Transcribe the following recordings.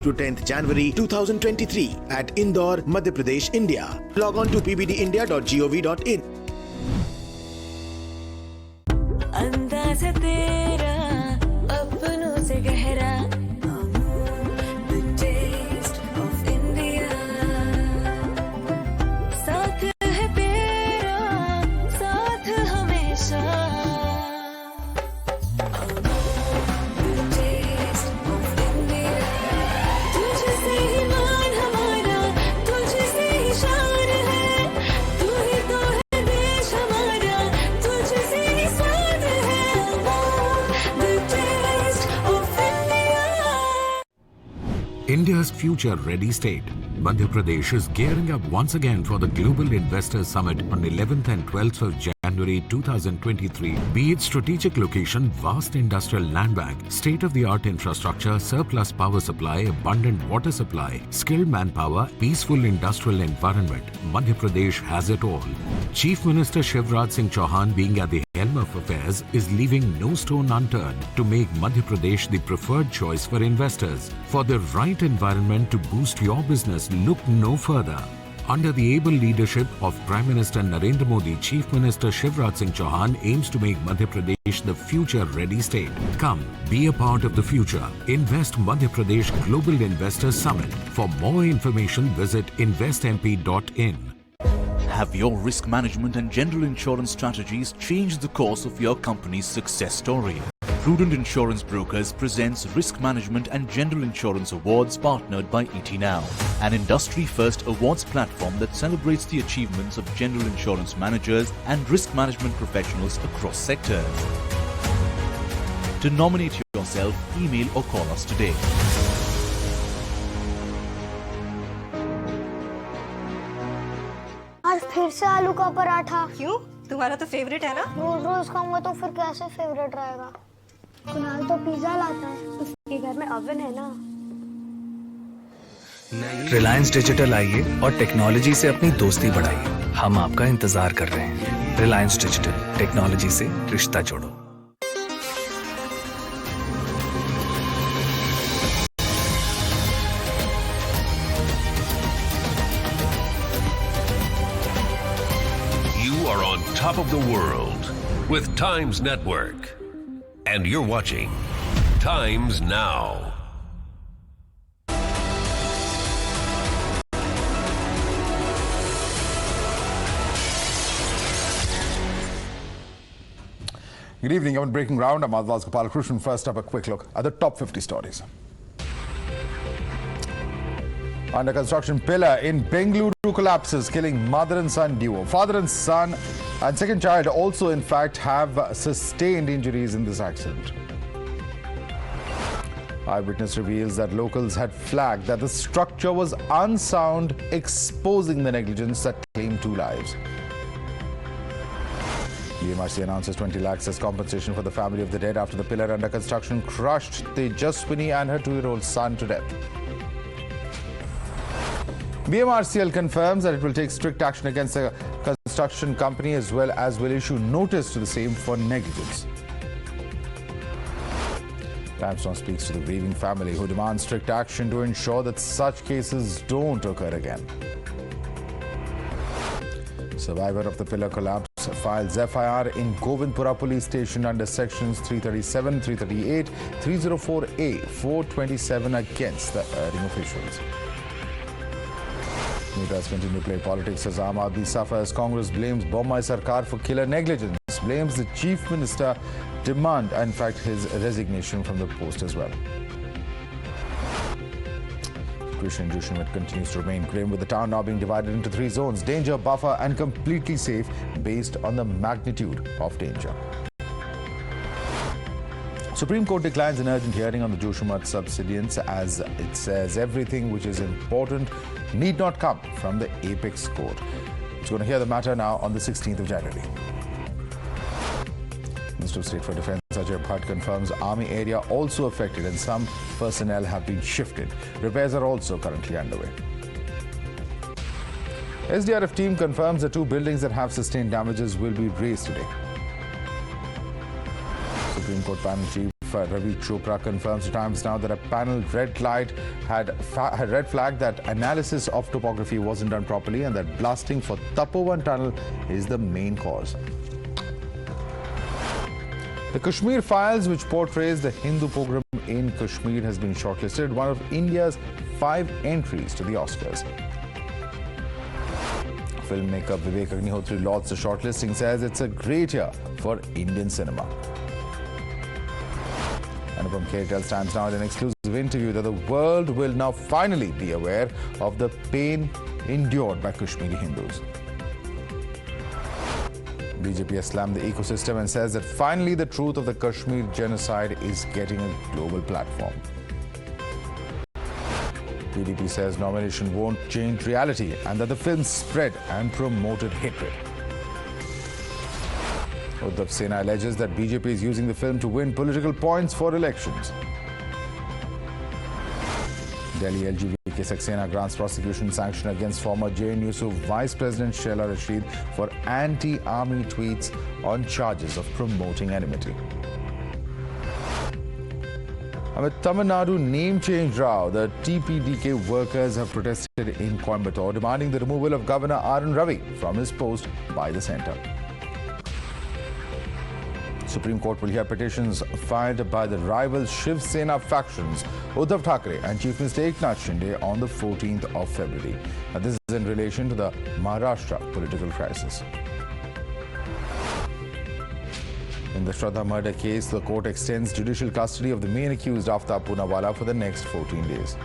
to 10th January 2023 at Indore, Madhya Pradesh, India. Log on to pbdindia.gov.in. अंदाज़ तेरा अपनों से गहरा, the taste of India. साथ है तेरा, साथ हमेशा. The taste of India. तुझसे ही मान हमारा, तुझसे ही शान है. तू ही तो है देश हमारा, तुझसे ही स्वाद है. The taste of India. India's future-ready state, Madhya Pradesh is gearing up once again for the Global Investors Summit on 11th and 12th of January 2023. Be it strategic location, vast industrial land bank, state-of-the-art infrastructure, surplus power supply, abundant water supply, skilled manpower, peaceful industrial environment, Madhya Pradesh has it all. Chief Minister Shivraj Singh Chauhan, being at the helm of affairs, is leaving no stone unturned to make Madhya Pradesh the preferred choice for investors. For the right environment to boost your business, look no further. Under the able leadership of Prime Minister Narendra Modi, Chief Minister Shivraj Singh Chauhan aims to make Madhya Pradesh the future-ready state. Come, be a part of the future. Invest Madhya Pradesh Global Investors Summit. For more information, visit investmp.in. Have your risk management and general insurance strategies changed the course of your company's success story? Prudent Insurance Brokers presents Risk Management and General Insurance Awards partnered by ET Now, an industry-first awards platform that celebrates the achievements of general insurance managers and risk management professionals across sectors. To nominate yourself, email or call us today. आज फिर से आलू का पराठा. क्यों? तुम्हारा तो favourite है ना? रोज रोज खाऊंगा तो फिर कैसे फेवरेट रहेगा? कुणाल तो पिज्जा लाता है. उसके घर में ओवन है ना. रिलायंस डिजिटल आइए और टेक्नोलॉजी से अपनी दोस्ती बढ़ाइए. हम आपका इंतजार कर रहे हैं. रिलायंस डिजिटल, टेक्नोलॉजी से रिश्ता जोड़ो. You are on top of the world with Times Network. And you're watching Times Now. Good evening. I'm breaking ground. I'm Madhavdas Gopalakrishnan. First up, a quick look at the top 50 stories. Under construction pillar in Bengaluru collapses, killing mother and son duo. Father and son and second child also, in fact, have sustained injuries in this accident. Eyewitness reveals that locals had flagged that the structure was unsound, exposing the negligence that claimed 2 lives. BMRCL announces 20 lakhs as compensation for the family of the dead after the pillar under construction crushed Tejasvani and her 2-year-old son to death. BMRCL confirms that it will take strict action against the construction company as well as will issue notice to the same for negligence. Times Now speaks to the grieving family who demand strict action to ensure that such cases don't occur again. Survivor of the pillar collapse files FIR in Govindpura police station under sections 337, 338, 304A, 427 against the erring officials. Netas continue to play politics as Aam Aadmi suffers. Congress blames Bommai Sarkar for killer negligence, blames the Chief Minister, demand, in fact, his resignation from the post as well. Situation in Joshimath continues to remain grim, with the town now being divided into 3 zones: danger, buffer and completely safe based on the magnitude of danger. Supreme Court declines an urgent hearing on the Joshimath subsidence as it says everything which is important need not come from the apex court. It's going to hear the matter now on the 16th of January. Minister of State for Defence Ajay Bhatt confirms army area also affected and some personnel have been shifted. Repairs are also currently underway. SDRF team confirms the 2 buildings that have sustained damages will be raised today. Supreme Court panel chief Chief Ravi Chopra confirms to Times Now that a panel red flagged that analysis of topography wasn't done properly and that blasting for Tapovan tunnel is the main cause. The Kashmir Files, which portrays the Hindu pogrom in Kashmir, has been shortlisted, one of India's 5 entries to the Oscars. Filmmaker Vivek Agnihotri lauds the shortlisting, says it's a great year for Indian cinema. Anupam Kher tells Times Now in an exclusive interview that the world will now finally be aware of the pain endured by Kashmiri Hindus. BJP has slammed the ecosystem and says that finally the truth of the Kashmir genocide is getting a global platform. PDP says nomination won't change reality and that the film spread and promoted hatred. Uddhav Sena alleges that BJP is using the film to win political points for elections. Delhi LGBTQ Saxena grants prosecution sanction against former JNU Vice President Sheila Rashid for anti-army tweets on charges of promoting enmity. Amid Tamil Nadu name change row, the TPDK workers have protested in Coimbatore, demanding the removal of Governor R.N. Ravi from his post by the centre. Supreme Court will hear petitions filed by the rival Shiv Sena factions, Uddhav Thackeray and Chief Minister Eknath Shinde on the 14th of February. This is in relation to the Maharashtra political crisis. In the Shraddha murder case, the court extends judicial custody of the main accused Aftab Poonawala for the next 14 days.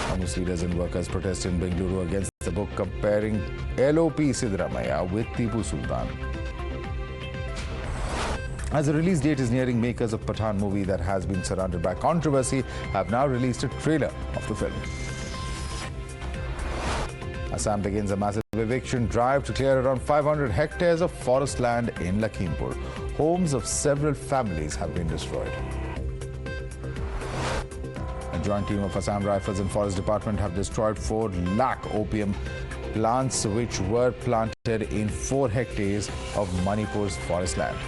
Congress leaders and workers protest in Bengaluru against the book comparing LOP Siddaramaiah with Tipu Sultan. As the release date is nearing, makers of Pathan movie that has been surrounded by controversy have now released a trailer of the film. Assam begins a massive eviction drive to clear around 500 hectares of forest land in Lakhimpur. Homes of several families have been destroyed. A joint team of Assam Rifles and Forest Department have destroyed 4 lakh opium plants which were planted in 4 hectares of Manipur's forest land.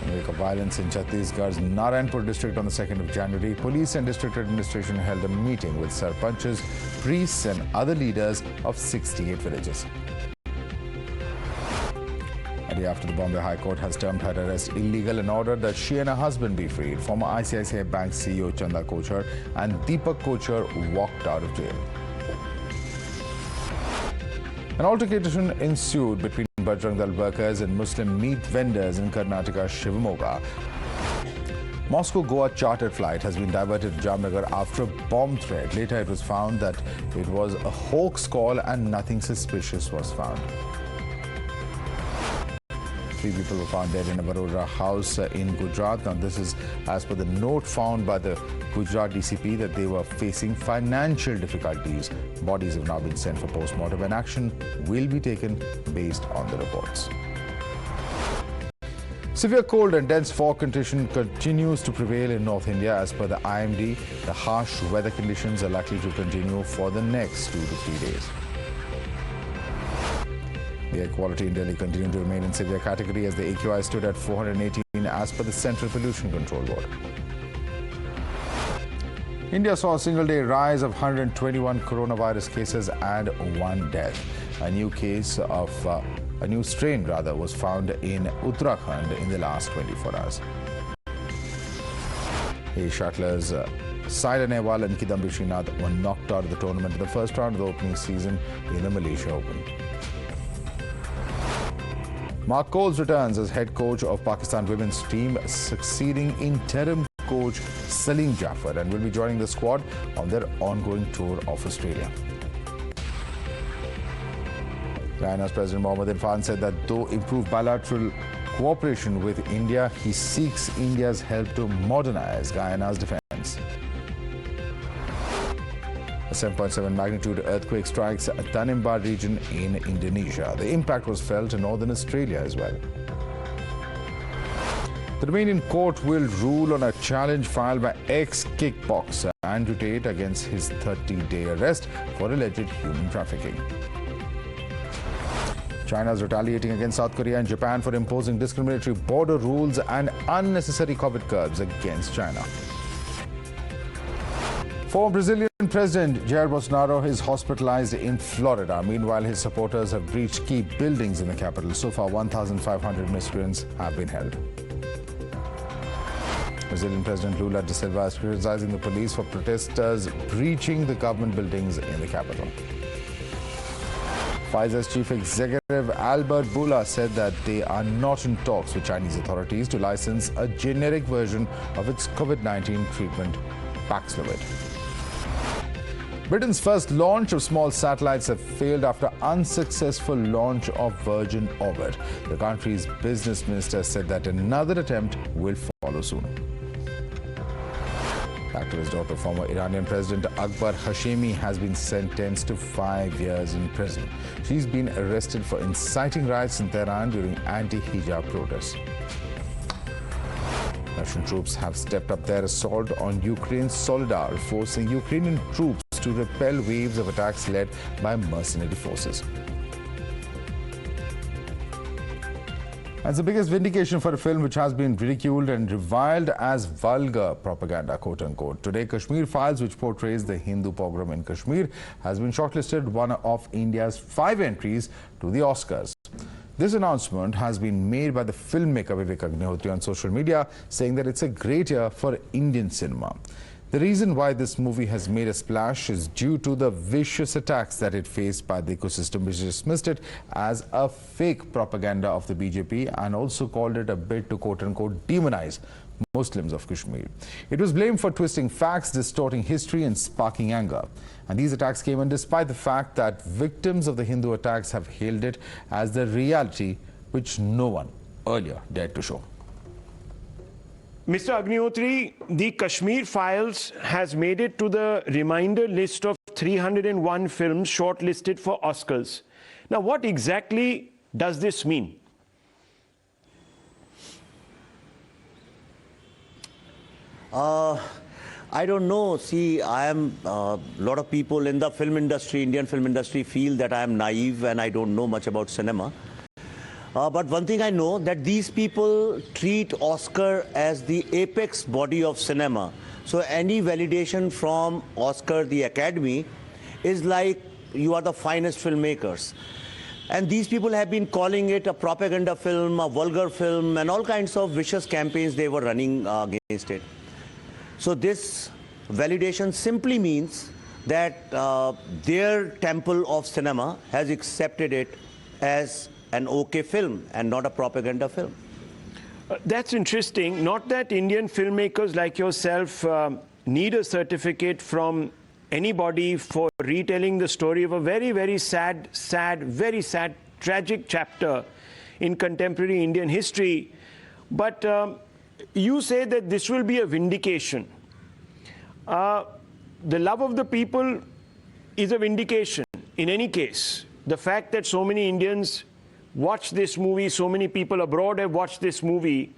In the wake of violence in Chhattisgarh's Narayanpur district on the 2nd of January, police and district administration held a meeting with sarpanches, priests and other leaders of 68 villages. A day after the Bombay High Court has termed her arrest illegal and ordered that she and her husband be freed, former ICICI Bank CEO Chanda Kochhar and Deepak Kochhar walked out of jail. An altercation ensued between Bajrang Dal workers and Muslim meat vendors in Karnataka Shivamogga. Moscow-Goa chartered flight has been diverted to Jamnagar after a bomb threat. Later it was found that it was a hoax call and nothing suspicious was found. 3 people were found dead in a Baroda house in Gujarat. Now this is as per the note found by the Gujarat DCP that they were facing financial difficulties. Bodies have now been sent for post-mortem and action will be taken based on the reports. Severe cold and dense fog condition continues to prevail in North India. As per the IMD, the harsh weather conditions are likely to continue for the next 2 to 3 days. The air quality in Delhi continued to remain in severe category as the AQI stood at 418 as per the Central Pollution Control Board. India saw a single-day rise of 121 coronavirus cases and 1 death. A new strain was found in Uttarakhand in the last 24 hours. Ace shuttlers Saina Nehwal and Kidambi Srinath were knocked out of the tournament in the first round of the opening season in the Malaysia Open. Mark Coles returns as head coach of Pakistan women's team, succeeding interim coach Salim Jaffer, and will be joining the squad on their ongoing tour of Australia. Guyana's President Mohammed Irfan said that though improved bilateral cooperation with India, he seeks India's help to modernize Guyana's defense. A 7.7 magnitude earthquake strikes Tanimbar region in Indonesia. The impact was felt in northern Australia as well. The Romanian court will rule on a challenge filed by ex-kickboxer Andrew Tate against his 30-day arrest for alleged human trafficking. China is retaliating against South Korea and Japan for imposing discriminatory border rules and unnecessary COVID curbs against China. Former Brazilian President Jair Bolsonaro is hospitalized in Florida. Meanwhile, his supporters have breached key buildings in the capital. So far, 1,500 miscreants have been held. Brazilian President Lula da Silva is criticizing the police for protesters breaching the government buildings in the capital. Pfizer's chief executive Albert Bourla said that they are not in talks with Chinese authorities to license a generic version of its COVID-19 treatment, Paxlovid. Britain's first launch of small satellites have failed after unsuccessful launch of Virgin Orbit. The country's business minister said that another attempt will follow soon. The activist daughter of former Iranian President Akbar Hashemi has been sentenced to 5 years in prison. She's been arrested for inciting riots in Tehran during anti-hijab protests. Russian troops have stepped up their assault on Ukraine's Soledar, forcing Ukrainian troops to repel waves of attacks led by mercenary forces. That's the biggest vindication for a film which has been ridiculed and reviled as vulgar propaganda, quote-unquote. Today, Kashmir Files, which portrays the Hindu pogrom in Kashmir, has been shortlisted one of India's 5 entries to the Oscars. This announcement has been made by the filmmaker Vivek Agnihotri on social media, saying that it's a great year for Indian cinema. The reason why this movie has made a splash is due to the vicious attacks that it faced by the ecosystem, which dismissed it as a fake propaganda of the BJP and also called it a bid to quote-unquote demonize Muslims of Kashmir. It was blamed for twisting facts, distorting history and sparking anger. And these attacks came in despite the fact that victims of the Hindu attacks have hailed it as the reality which no one earlier dared to show. Mr. Agnihotri, the Kashmir Files has made it to the reminder list of 301 films shortlisted for Oscars. Now, what exactly does this mean? I don't know. See, I am a lot of people in the film industry, Indian film industry, feel that I am naive and I don't know much about cinema. But one thing I know, that these people treat Oscar as the apex body of cinema. So any validation from Oscar, the Academy, is like you are the finest filmmakers. And these people have been calling it a propaganda film, a vulgar film, and all kinds of vicious campaigns they were running against it. So this validation simply means that their temple of cinema has accepted it as an okay film and not a propaganda film. That's interesting. Not that Indian filmmakers like yourself need a certificate from anybody for retelling the story of a very, very sad, tragic chapter in contemporary Indian history. But you say that this will be a vindication. The love of the people is a vindication in any case. The fact that so many Indians watch this movie, so many people abroad have watched this movie.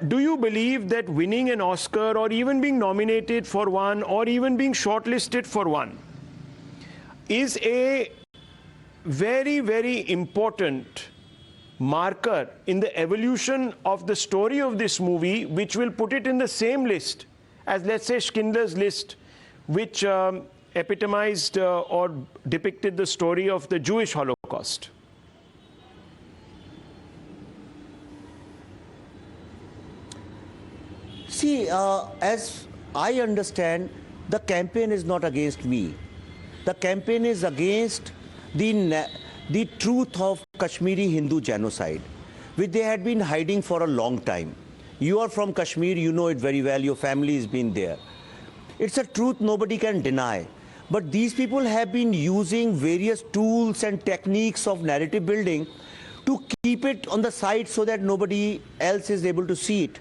Do you believe that winning an Oscar or even being nominated for one or even being shortlisted for one is a very, very important marker in the evolution of the story of this movie, which will put it in the same list as, let's say, Schindler's List, which epitomized or depicted the story of the Jewish Holocaust? See, as I understand, the campaign is not against me. The campaign is against the truth of Kashmiri Hindu genocide, which they had been hiding for a long time. You are from Kashmir, you know it very well, your family has been there. It's a truth nobody can deny. But these people have been using various tools and techniques of narrative building to keep it on the side so that nobody else is able to see it.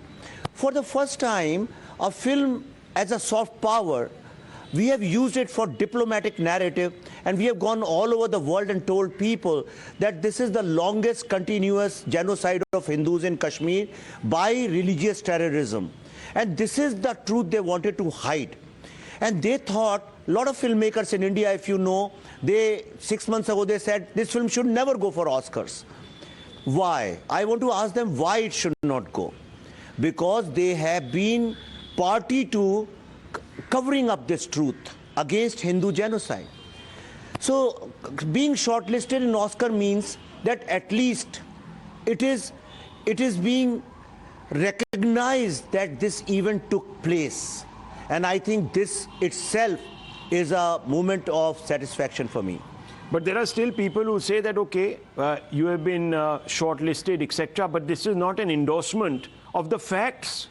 For the first time, a film as a soft power, we have used it for diplomatic narrative, and we have gone all over the world and told people that this is the longest continuous genocide of Hindus in Kashmir by religious terrorism. And this is the truth they wanted to hide. And they thought A lot of filmmakers in India, if you know, 6 months ago they said this film should never go for Oscars. Why? I want to ask them why it should not go. Because they have been party to covering up this truth against Hindu genocide. So being shortlisted in Oscar means that at least it is being recognized that this event took place. And I think this itself is a moment of satisfaction for me. But there are still people who say that, okay, you have been shortlisted, etc., but this is not an endorsement of the facts,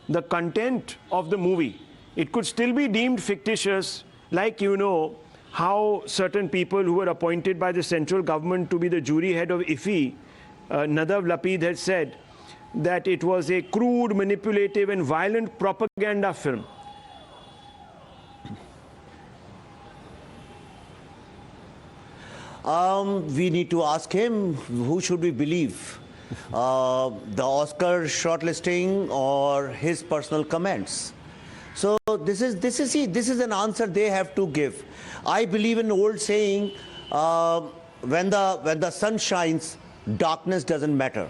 the content of the movie. It could still be deemed fictitious, like, you know, how certain people who were appointed by the central government to be the jury head of IFI, Nadav Lapid, had said that it was a crude, manipulative and violent propaganda film. We need to ask him, who should we believe? The Oscar shortlisting or his personal comments? So this is an answer they have to give. I believe in an old saying, when the sun shines, darkness doesn't matter.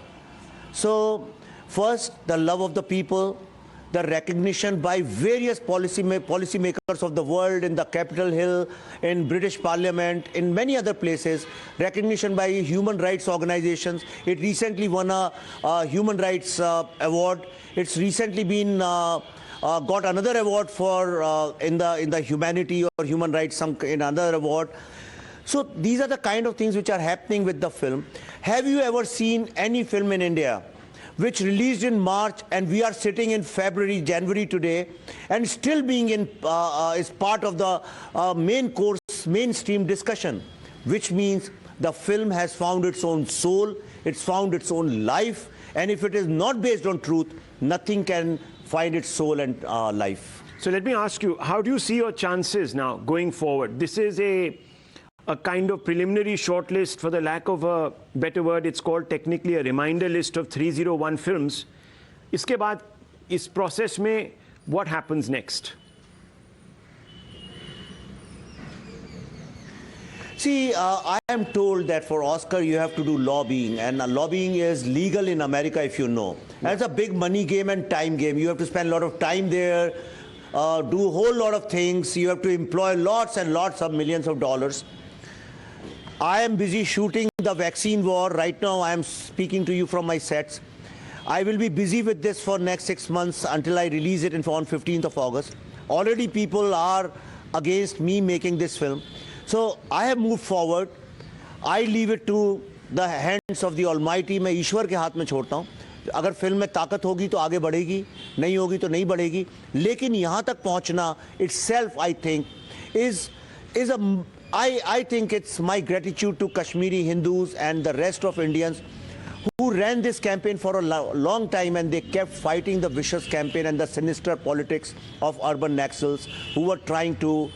So first, the love of the people, the recognition by various policymakers of the world, in the Capitol Hill, in British Parliament, in many other places, recognition by human rights organizations. It recently won a human rights award. It's recently been got another award for in the humanity or human rights, in another award. So these are the kind of things which are happening with the film. Have you ever seen any film in India which released in March and we are sitting in February, January today, and still being is part of the mainstream discussion, which means the film has found its own soul, it's found its own life, and if it is not based on truth, nothing can find its soul and life. So let me ask you, how do you see your chances now going forward? This is a kind of preliminary shortlist, for the lack of a better word. It's called technically a reminder list of 301 films. Iske baad, is process mein, what happens next? See, I am told that for Oscar you have to do lobbying, and lobbying is legal in America, if you know. And it's a big money game and time game. You have to spend a lot of time there, do a whole lot of things. You have to employ lots and lots of millions of dollars. I am busy shooting the vaccine war. Right now I am speaking to you from my sets. I will be busy with this for next 6 months until I release it on 15th of August. Already people are against me making this film. So I have moved forward. I leave it to the hands of the Almighty. मैं ईश्वर के हाथ में छोड़ता हूँ. अगर film में ताकत होगी तो आगे बढ़ेगी, नहीं होगी तो नहीं बढ़ेगी. लेकिन यहाँ तक पहुँचना itself, I think, is a I think it's my gratitude to Kashmiri Hindus and the rest of Indians who ran this campaign for a long time, and they kept fighting the vicious campaign and the sinister politics of urban naxals who were trying to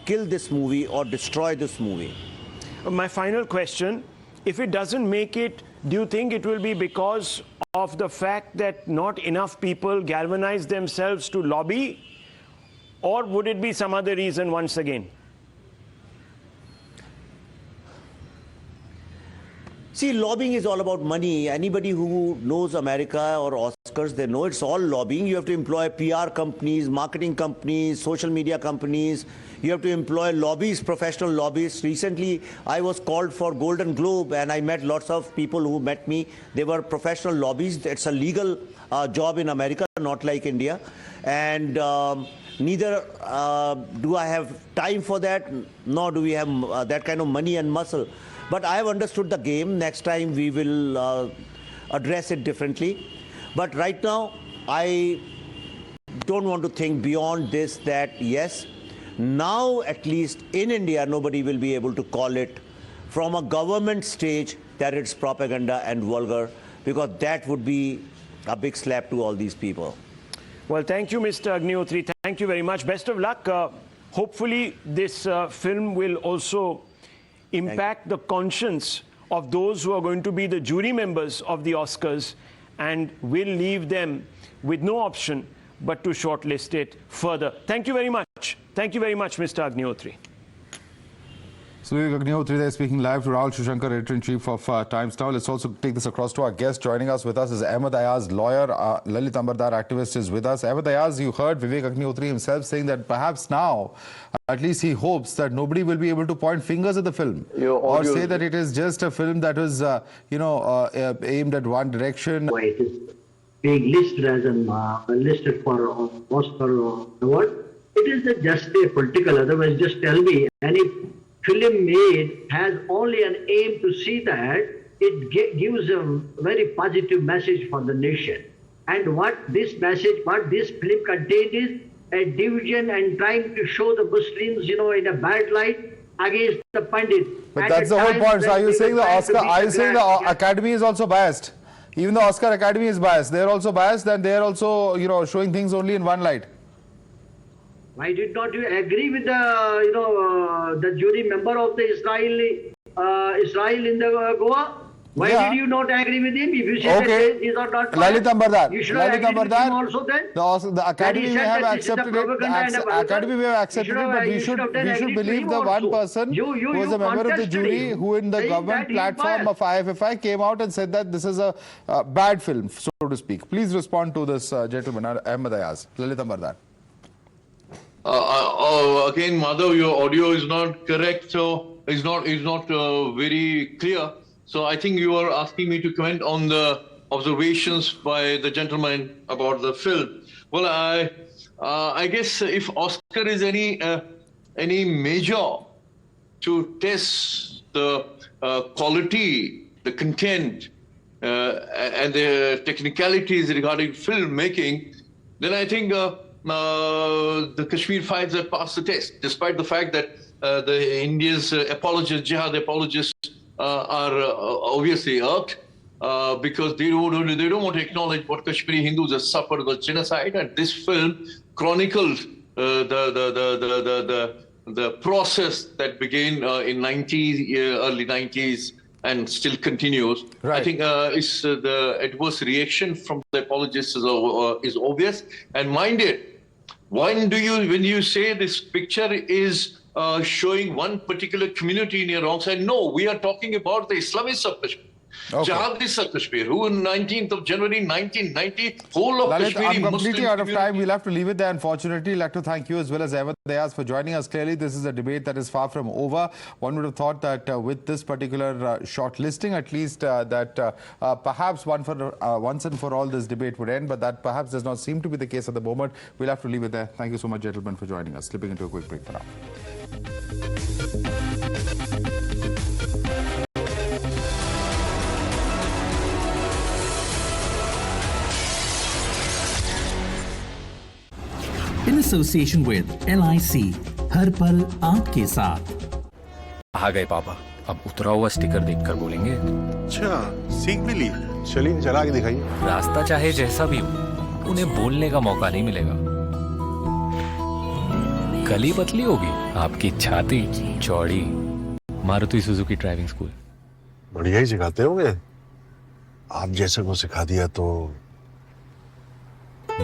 kill this movie or destroy this movie. My final question, if it doesn't make it, do you think it will be because of the fact that not enough people galvanize themselves to lobby, or would it be some other reason once again? See, lobbying is all about money. Anybody who knows America or Oscars, they know it's all lobbying. You have to employ PR companies, marketing companies, social media companies. You have to employ lobbyists, professional lobbyists. Recently, I was called for Golden Globe, and I met lots of people who met me. They were professional lobbyists. It's a legal job in America, not like India. And neither do I have time for that, nor do we have that kind of money and muscle. But I have understood the game. Next time we will address it differently. But right now, I don't want to think beyond this, that yes, now at least in India, nobody will be able to call it from a government stage that it's propaganda and vulgar, because that would be a big slap to all these people. Well, thank you, Mr. Agnihotri. Thank you very much. Best of luck. Hopefully, this film will also impact the conscience of those who are going to be the jury members of the Oscars, and will leave them with no option but to shortlist it further. Thank you very much. Thank you very much, Mr. Agnihotri. So Vivek Agnihotri there speaking live to Rahul Shushankar, editor-in-chief of Times Now. Let's also take this across to our guest. Joining us with us is Ahmed Ayaz, lawyer, Lalit Ambardar, activist, is with us. Ahmed Ayaz, you heard Vivek Agnihotri himself saying that perhaps now, at least he hopes that nobody will be able to point fingers at the film or say that it is just a film that was, aimed at one direction. Why it is being listed as listed for Oscar award? It is just a political. Otherwise, just tell me any film made has only an aim to see that it gives a very positive message for the nation. And what this film contained is a division and trying to show the Muslims, in a bad light against the Pandits. But that's the whole point. So are you saying the Academy is also biased? Even the Oscar Academy is biased. They're also biased and they're also, showing things only in one light. Why did not you agree with the jury member of the Israel in the Goa? Why did you not agree with him? If you say that these are not Lalit Ambardar. You should have agreed with him also then. The Academy may have accepted it. The Academy may have accepted it, but we should believe the one person who was a member of the jury who in the government platform of IFFI came out and said that this is a bad film, so to speak. Please respond to this gentleman, Ahmed Ayaz. Lalit Ambardar. Again, Madhav, your audio is not correct, so it's not very clear. So I think you are asking me to comment on the observations by the gentleman about the film. Well, I guess if Oscar is any measure to test the quality, the content, and the technicalities regarding filmmaking, then I think the Kashmir files have passed the test, despite the fact that the India's apologists, jihad apologists, are obviously irked because they don't want to acknowledge what Kashmiri Hindus have suffered, the genocide, and this film chronicles the process that began in early 90s and still continues. Right. I think the adverse reaction from the apologists is obvious. And mind it, when you say this picture is showing one particular community in your wrong side, no, we are talking about the Islamists of Kashmir. Jihadis of Kashmir, who on 19th of January 1990, whole of Lalit, Kashmiri I'm completely out of Muslim time. We'll have to leave it there, unfortunately. I'd like to thank you as well as Ahmed Ayaz for joining us. Clearly, this is a debate that is far from over. One would have thought that with this particular shortlisting, at least that perhaps once and for all this debate would end, but that perhaps does not seem to be the case at the moment. We'll have to leave it there. Thank you so much, gentlemen, for joining us. Slipping into a quick break for now. In association with LIC, हर पल आपके साथ। आ गए पापा, अब उतरा हुआ sticker देखकर बोलेंगे अच्छा सीख भी ली, चलिए चला के दिखाइए। रास्ता चाहे जैसा भी हो, उन्हें बोलने का मौका नहीं मिलेगा। गली पतली होगी, आपकी छाती चौड़ी। मारुति सुजुकी ड्राइविंग स्कूल बढ़िया ही सिखाते होंगे, आप जैसे को सिखा दिया तो।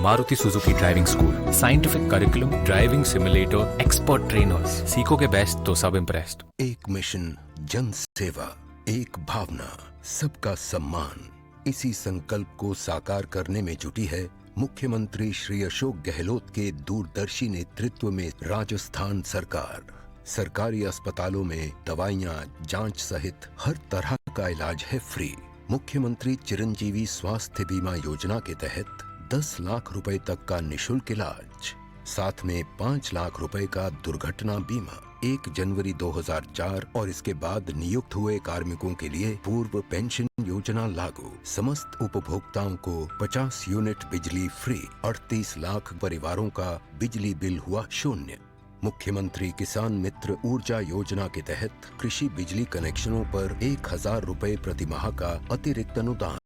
Maruti Suzuki driving school, scientific curriculum, driving simulator, expert trainers, सीखोगे बेस्ट तो सब इम्प्रेस्ड। एक मिशन, जन सेवा, एक भावना, सबका सम्मान, इसी संकल्प को साकार करने में जुटी है मुख्यमंत्री श्री अशोक गहलोत के दूरदर्शी नेतृत्व में राजस्थान सरकार। सरकारी अस्पतालों में दवाइयाँ, जांच सहित हर तरह का इलाज है फ्री। मुख्यमंत्री चिरंजीवी स्वास्थ्य बीमा योजना के तहत 10 लाख रुपए तक का निशुल्क इलाज, साथ में 5 लाख रुपए का दुर्घटना बीमा। 1 जनवरी 2004 और इसके बाद नियुक्त हुए कार्मिकों के लिए पूर्व पेंशन योजना लागू। समस्त उपभोक्ताओं को 50 यूनिट बिजली फ्री। 38 लाख परिवारों का बिजली बिल हुआ शून्य। मुख्यमंत्री किसान मित्र ऊर्जा योजना के तहत कृषि बिजली कनेक्शनों पर 1000 रुपए प्रति माह का अतिरिक्त अनुदान।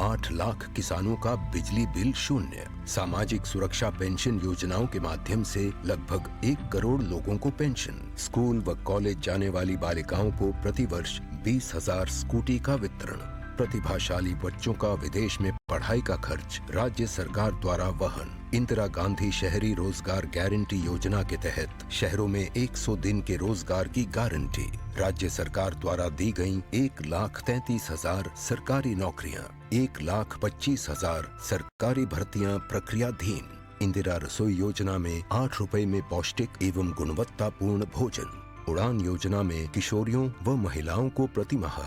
8 लाख किसानों का बिजली बिल शून्य। सामाजिक सुरक्षा पेंशन योजनाओं के माध्यम से लगभग 1 करोड़ लोगों को पेंशन। स्कूल व कॉलेज जाने वाली बालिकाओं को प्रतिवर्ष 20,000 स्कूटी का वितरण। प्रतिभाशाली बच्चों का विदेश में पढ़ाई का खर्च राज्य सरकार द्वारा वहन। इंदिरा गांधी शहरी रोजगार गारंटी योजना के तहत शहरों में 100 दिन के रोजगार की गारंटी। राज्य सरकार द्वारा दी गई 1,33,000 सरकारी नौकरियां, 1,25,000 सरकारी भर्तियां प्रक्रियाधीन। इंदिरा रसोई योजना में 8 रुपए में पौष्टिक एवं गुणवत्तापूर्ण भोजन। उड़ान योजना में किशोरियों व महिलाओं को प्रतिमाह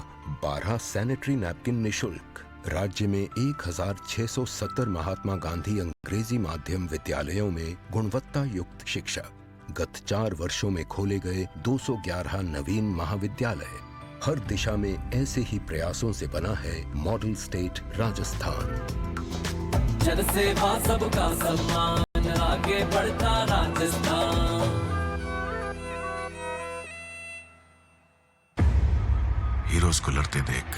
12 सैनिटरी नैपकिन निशुल्क। राज्य में 1,670 महात्मा गांधी अंग्रेजी माध्यम विद्यालयों में गुणवत्ता युक्त शिक्षा। गत 4 वर्षों में खोले गए 211 नवीन महाविद्यालय। हर दिशा में ऐसे ही प्रयासों से बना है मॉडल स्टेट राजस्थान। जन सेवा सबका सम्मान, आगे बढ़ता राजस्थान। हीरोज को लड़ते देख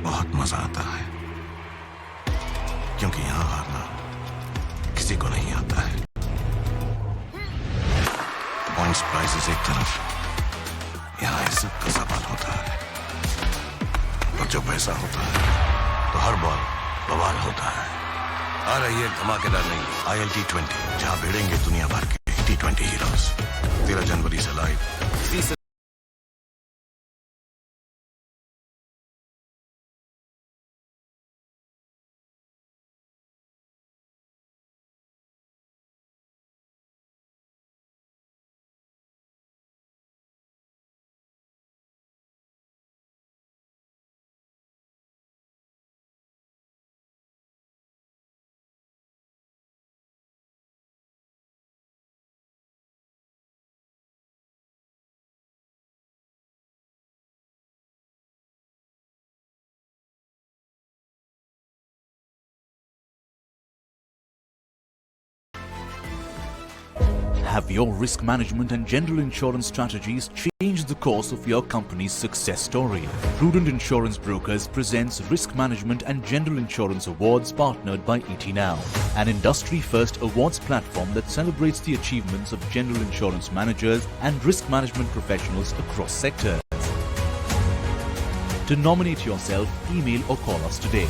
बहुत मजा आता है, क्योंकि यहां हारना किसी को नहीं आता है। पॉइंट्स प्राइजेस एक तरफ, यहां इज्जत का सवाल होता है, और जो पैसा होता है तो हर बॉल बवाल होता है। आ रही है धमाकेदार नहीं ILT20, जहां भिड़ेंगे दुनिया भर के T20 हीरोज। 13 जनवरी से live. Have your risk management and general insurance strategies changed the course of your company's success story? Prudent Insurance Brokers presents Risk Management and General Insurance Awards partnered by ET Now, an industry-first awards platform that celebrates the achievements of general insurance managers and risk management professionals across sectors. To nominate yourself, email or call us today.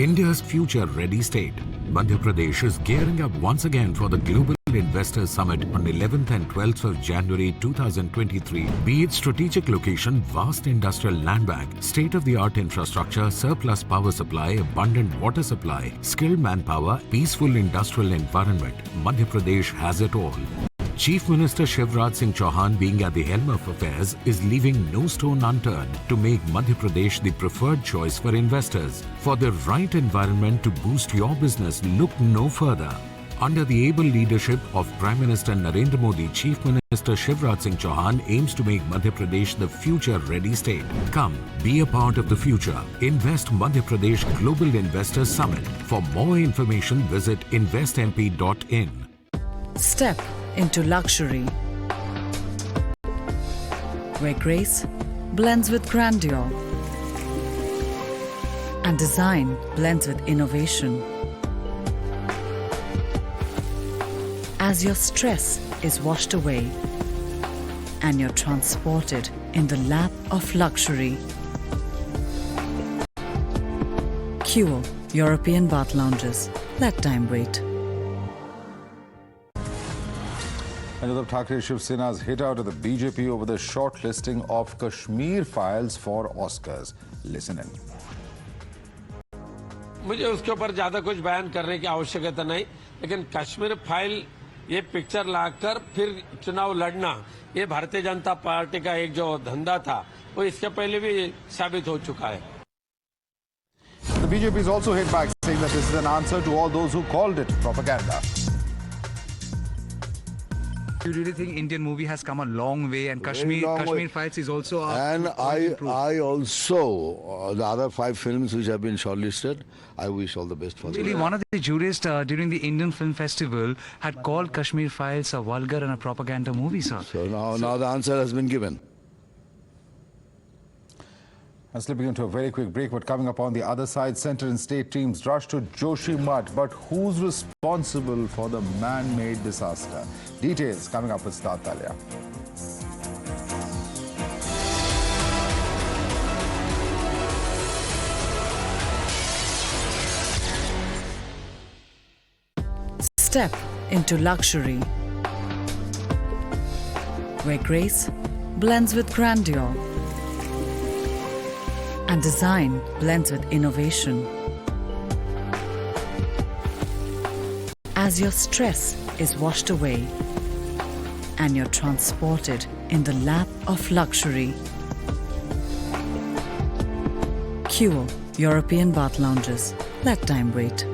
India's future-ready state, Madhya Pradesh is gearing up once again for the Global Investors Summit on 11th and 12th of January 2023. Be it strategic location, vast industrial land bank, state-of-the-art infrastructure, surplus power supply, abundant water supply, skilled manpower, peaceful industrial environment, Madhya Pradesh has it all. Chief Minister Shivraj Singh Chauhan, being at the helm of affairs, is leaving no stone unturned to make Madhya Pradesh the preferred choice for investors. For the right environment to boost your business, look no further. Under the able leadership of Prime Minister Narendra Modi, Chief Minister Shivraj Singh Chauhan aims to make Madhya Pradesh the future-ready state. Come, be a part of the future. Invest Madhya Pradesh Global Investors Summit. For more information, visit investmp.in. Step into luxury, where grace blends with grandeur and design blends with innovation. As your stress is washed away and you're transported in the lap of luxury. Cure European bath lounges. Let time wait. Uddhav Thackeray Shiv Sena's hit out at the BJP over the shortlisting of Kashmir files for Oscars. Listen in. मुझे उसके ऊपर ज्यादा कुछ बयान करने की आवश्यकता नहीं, लेकिन कश्मीर फाइल ये पिक्चर लाकर फिर चुनाव लड़ना, ये भारतीय जनता पार्टी का एक जो धंधा था, वो इसके पहले भी साबित हो चुका है. The BJP is also hit back, saying that this is an answer to all those who called it propaganda. Do you really think Indian movie has come a long way, and Kashmir Files is also and I also the other 5 films which have been shortlisted, I wish all the best for them. Really, one of the jurists during the Indian Film Festival had called Kashmir Files a vulgar and a propaganda movie, sir. So now the answer has been given. And slipping into a very quick break, but coming up on the other side, centre and state teams rush to Joshimath. But who's responsible for the man-made disaster? Details coming up with Syed Aslam. Step into luxury, where grace blends with grandeur and design blends with innovation. As your stress is washed away and you're transported in the lap of luxury. Cure European bath lounges. Let time wait.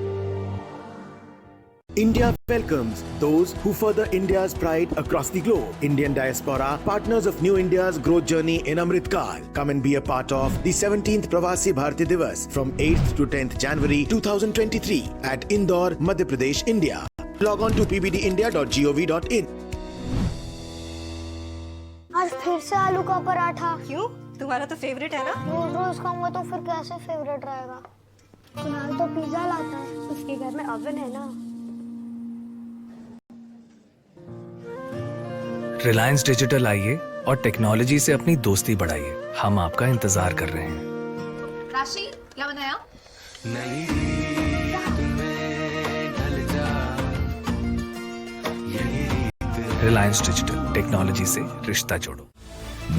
India welcomes those who further India's pride across the globe. Indian diaspora, partners of New India's growth journey in Amritkal. Come and be a part of the 17th Pravasi Bharati Divas from 8th to 10th January 2023 at Indore, Madhya Pradesh, India. Log on to pbdindia.gov.in. आज फिर से आलू का पराठा। क्यों? तुम्हारा तो favourite है ना? रोज रोज खाऊंगा तो फिर कैसे फेवरेट रहेगा? कुणाल तो पिज्जा लाता है, उसके घर में ओवन है ना। रिलायंस डिजिटल आइए और टेक्नोलॉजी से अपनी दोस्ती बढ़ाइए। हम आपका इंतजार कर रहे हैं। राशि क्या बनाया? रिलायंस डिजिटल, टेक्नोलॉजी से रिश्ता जोड़ो।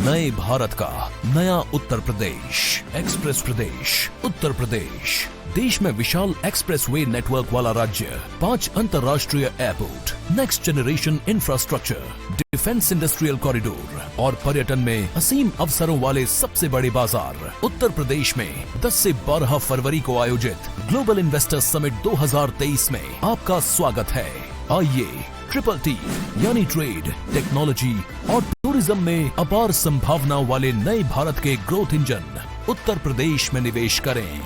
नए भारत का नया उत्तर प्रदेश, एक्सप्रेस प्रदेश, उत्तर प्रदेश। देश में विशाल एक्सप्रेसवे नेटवर्क वाला राज्य, 5 अंतर्राष्ट्रीय airport, next generation infrastructure, defence industrial corridor और पर्यटन में असीम अवसरों वाले सबसे बड़े बाजार। उत्तर प्रदेश में 10 से 12 फरवरी को आयोजित ग्लोबल इन्वेस्टर्स समिट 2023 में आपका स्वागत है। आइए ट्रिपल यानी ट्रेड, टेक्नोलॉजी और टूरिज्म में अपार संभावनाओं वाले नए भारत के ग्रोथ इंजन उत्तर प्रदेश में निवेश करें।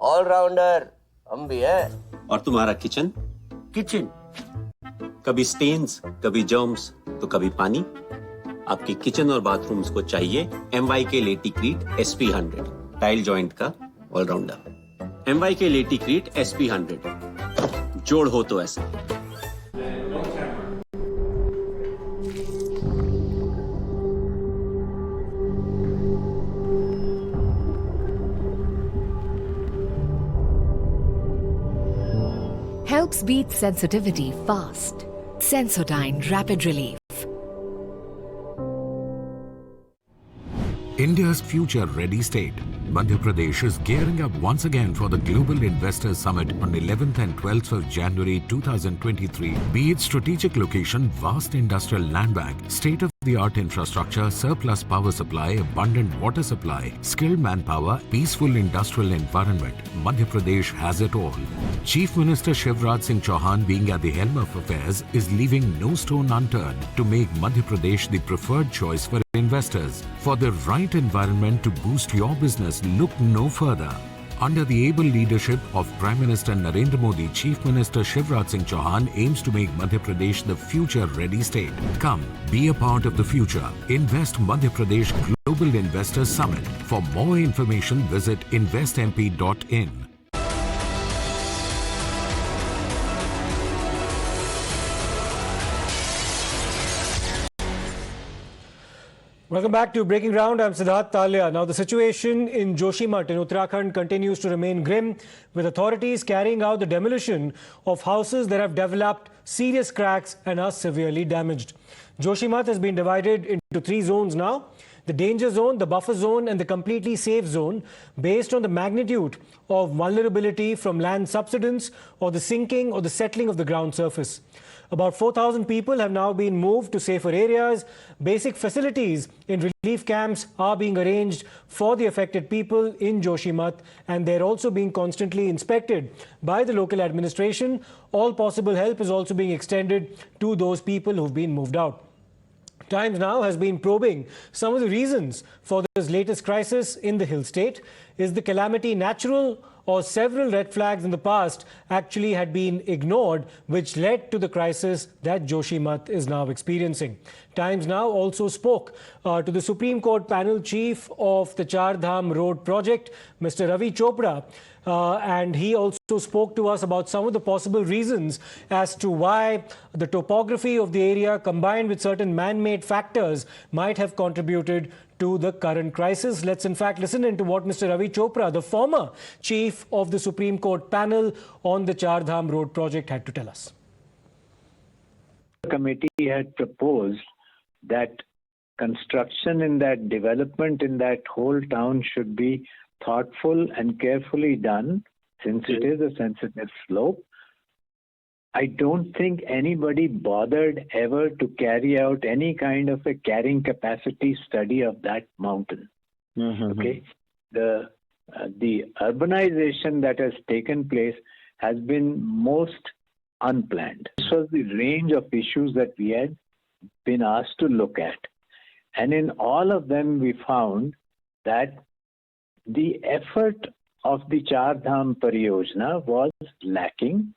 ऑलराउंडर हम भी हैं। और तुम्हारा किचन? कभी स्टेन्स, कभी जर्म्स, तो कभी पानी। आपके किचन और बाथरूम्स को चाहिए MYK लेटिक्रीट SP100, टाइल जॉइंट का ऑलराउंडर। MYK लेटिक्रीट SP100, जोड़ हो तो ऐसा। Helps beat sensitivity fast. Sensodyne Rapid Relief. India's future-ready state, Madhya Pradesh is gearing up once again for the Global Investors Summit on 11th and 12th of January 2023. Be it strategic location, vast industrial land bank, state-of-the-art infrastructure, surplus power supply, abundant water supply, skilled manpower, peaceful industrial environment, Madhya Pradesh has it all. Chief Minister Shivraj Singh Chauhan, being at the helm of affairs, is leaving no stone unturned to make Madhya Pradesh the preferred choice for investors. For the right environment to boost your business, look no further. Under the able leadership of Prime Minister Narendra Modi, Chief Minister Shivraj Singh Chauhan aims to make Madhya Pradesh the future-ready state. Come, be a part of the future. Invest Madhya Pradesh Global Investors Summit. For more information, visit investmp.in. Welcome back to Breaking Ground. I'm Syed Aslam. Now, the situation in Joshimath in Uttarakhand continues to remain grim, with authorities carrying out the demolition of houses that have developed serious cracks and are severely damaged. Joshimath has been divided into 3 zones now: the danger zone, the buffer zone and the completely safe zone, based on the magnitude of vulnerability from land subsidence or the sinking or the settling of the ground surface. About 4,000 people have now been moved to safer areas. Basic facilities in relief camps are being arranged for the affected people in Joshimath, and they're also being constantly inspected by the local administration. All possible help is also being extended to those people who've been moved out. Times now has been probing some of the reasons for this latest crisis in the hill state. Is the calamity natural, or several red flags in the past actually had been ignored, which led to the crisis that Joshimath is now experiencing? Times Now also spoke to the Supreme Court panel chief of the Char Dham Road project, Mr. Ravi Chopra, and he also spoke to us about some of the possible reasons as to why the topography of the area combined with certain man-made factors might have contributed to the current crisis. Let's in fact listen into what Mr. Ravi Chopra, the former chief of the Supreme Court panel on the Char Dham Road project, had to tell us. The committee had proposed that construction in that development in that whole town should be thoughtful and carefully done, since it is a sensitive slope. I don't think anybody bothered ever to carry out any kind of a carrying capacity study of that mountain. Okay, the urbanization that has taken place has been most unplanned. This was the range of issues that we had been asked to look at, and in all of them we found that the effort of the Char Dham Pariyojana was lacking.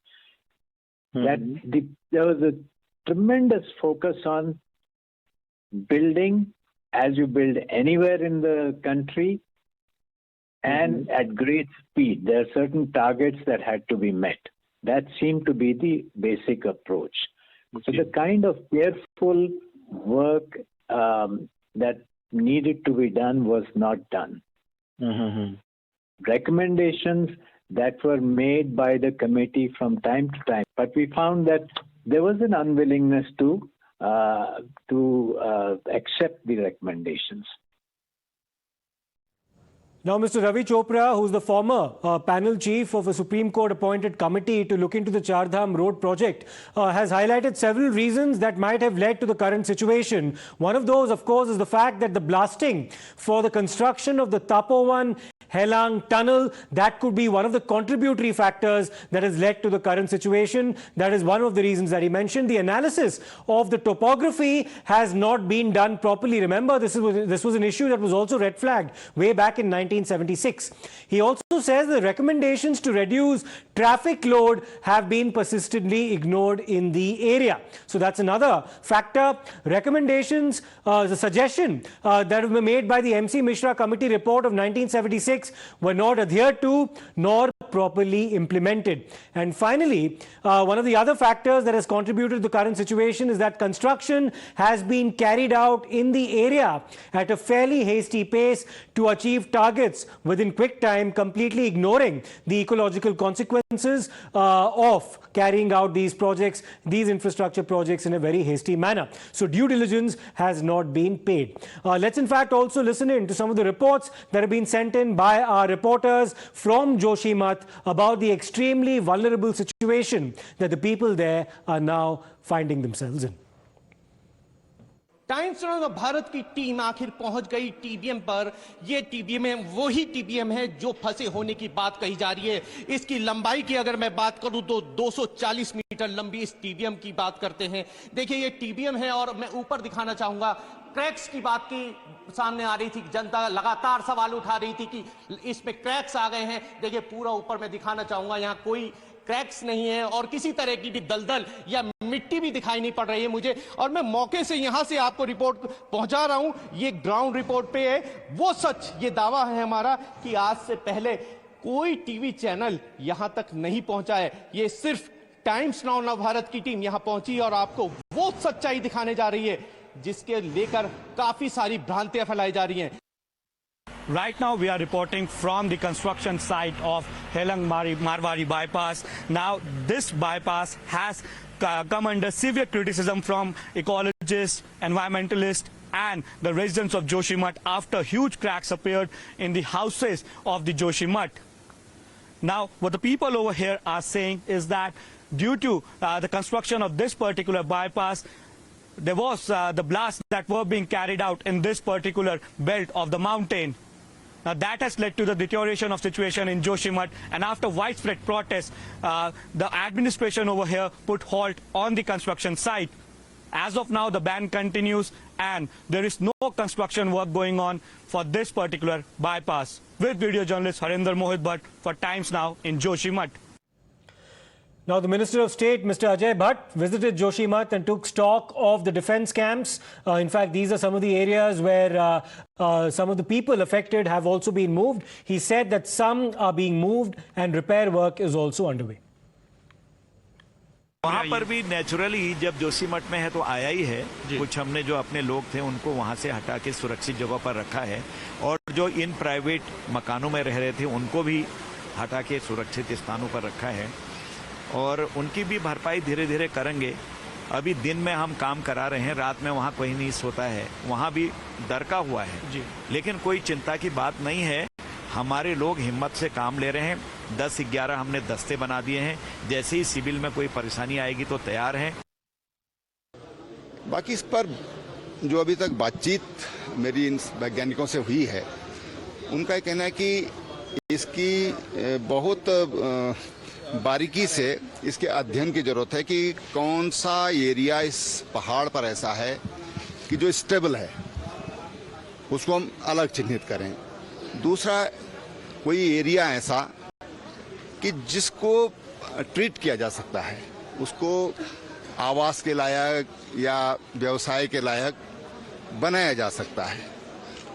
That there was a tremendous focus on building as you build anywhere in the country and at great speed. There are certain targets that had to be met. That seemed to be the basic approach. So the kind of careful work that needed to be done was not done. Recommendations that were made by the committee from time to time, but we found that there was an unwillingness to accept the recommendations. Now, Mr. Ravi Chopra, who's the former panel chief of a Supreme Court appointed committee to look into the Char Dham Road project, has highlighted several reasons that might have led to the current situation. One of those, of course, is the fact that the blasting for the construction of the Tapovan Helang tunnel, that could be one of the contributory factors that has led to the current situation. That is one of the reasons that he mentioned. The analysis of the topography has not been done properly. Remember, this was an issue that was also red flagged way back in 1976. He also says the recommendations to reduce traffic load have been persistently ignored in the area. So that's another factor. Recommendations, the suggestion that were made by the MC Mishra Committee report of 1976 were not adhered to nor properly implemented. And finally, one of the other factors that has contributed to the current situation is that construction has been carried out in the area at a fairly hasty pace to achieve targets within quick time, completely ignoring the ecological consequences of carrying out these projects, these infrastructure projects, in a very hasty manner. So due diligence has not been paid. Let's in fact also listen in to some of the reports that have been sent in by our reporters from Joshimath about the extremely vulnerable situation that the people there are now finding themselves in. Times of Bharat की team आखिर पहुंच गई TBM पर। ये TBM वही TBM है जो फंसे होने की बात कही जा रही है। इसकी लंबाई की अगर मैं बात करूं तो 240 मीटर लंबी इस टीबीएम की बात करते हैं। देखिए ये टीबीएम है और मैं ऊपर दिखाना चाहूंगा क्रैक्स की बात की सामने आ रही थी। जनता लगातार सवाल उठा रही थी कि इसमें क्रैक्स आ गए हैं। देखिए पूरा ऊपर मैं दिखाना चाहूंगा, यहाँ कोई क्रैक्स नहीं है और किसी तरह की भी दलदल या मिट्टी भी दिखाई नहीं पड़ रही है मुझे। और मैं मौके से यहां से आपको रिपोर्ट पहुंचा रहा हूं, ये ग्राउंड रिपोर्ट पे है। वो सच, ये दावा है हमारा कि आज से पहले कोई टीवी चैनल यहां तक नहीं पहुंचा है। ये सिर्फ टाइम्स नाउ नव भारत की टीम यहां पहुंची और आपको वो सच्चाई दिखाने जा रही है जिसके लेकर काफी सारी भ्रांतियां फैलाई जा रही हैं। Right now we are reporting from the construction site of Helang Marwari bypass. Now this bypass has come under severe criticism from ecologists, environmentalists and the residents of Joshimath after huge cracks appeared in the houses of the Joshimath. Now what the people over here are saying is that due to the construction of this particular bypass, there was the blasts that were being carried out in this particular belt of the mountain. Now that has led to the deterioration of situation in Joshimath, and after widespread protests, the administration over here put halt on the construction site. As of now, the ban continues and there is no construction work going on for this particular bypass. With video journalist Harinder Mohit Bhatt for Times Now in Joshimath. Now, the Minister of State, Mr. Ajay Bhatt, visited Joshimath and took stock of the defence camps. In fact, these are some of the areas where some of the people affected have also been moved. He said that some are being moved and repair work is also underway. वहाँ पर भी naturally जब जोशीमठ में है तो आया ही है। कुछ हमने जो अपने लोग थे उनको वहाँ से हटा के सुरक्षित जगह पर रखा है और जो इन प्राइवेट मकानों में रह रहे थे उनको भी हटा के सुरक्षित स्थानों पर रखा है और उनकी भी भरपाई धीरे धीरे करेंगे। अभी दिन में हम काम करा रहे हैं, रात में वहाँ कोई नहीं सोता है, वहाँ भी दरका हुआ है लेकिन कोई चिंता की बात नहीं है। हमारे लोग हिम्मत से काम ले रहे हैं। 10-11 हमने दस्ते बना दिए हैं, जैसे ही सिविल में कोई परेशानी आएगी तो तैयार हैं। बाकी इस पर जो अभी तक बातचीत मेरी इन वैज्ञानिकों से हुई है, उनका ये कहना है कि इसकी बहुत बारीकी से इसके अध्ययन की जरूरत है कि कौन सा एरिया इस पहाड़ पर ऐसा है कि जो स्टेबल है, उसको हम अलग चिन्हित करें। दूसरा, कोई एरिया ऐसा कि जिसको ट्रीट किया जा सकता है, उसको आवास के लायक या व्यवसाय के लायक बनाया जा सकता है।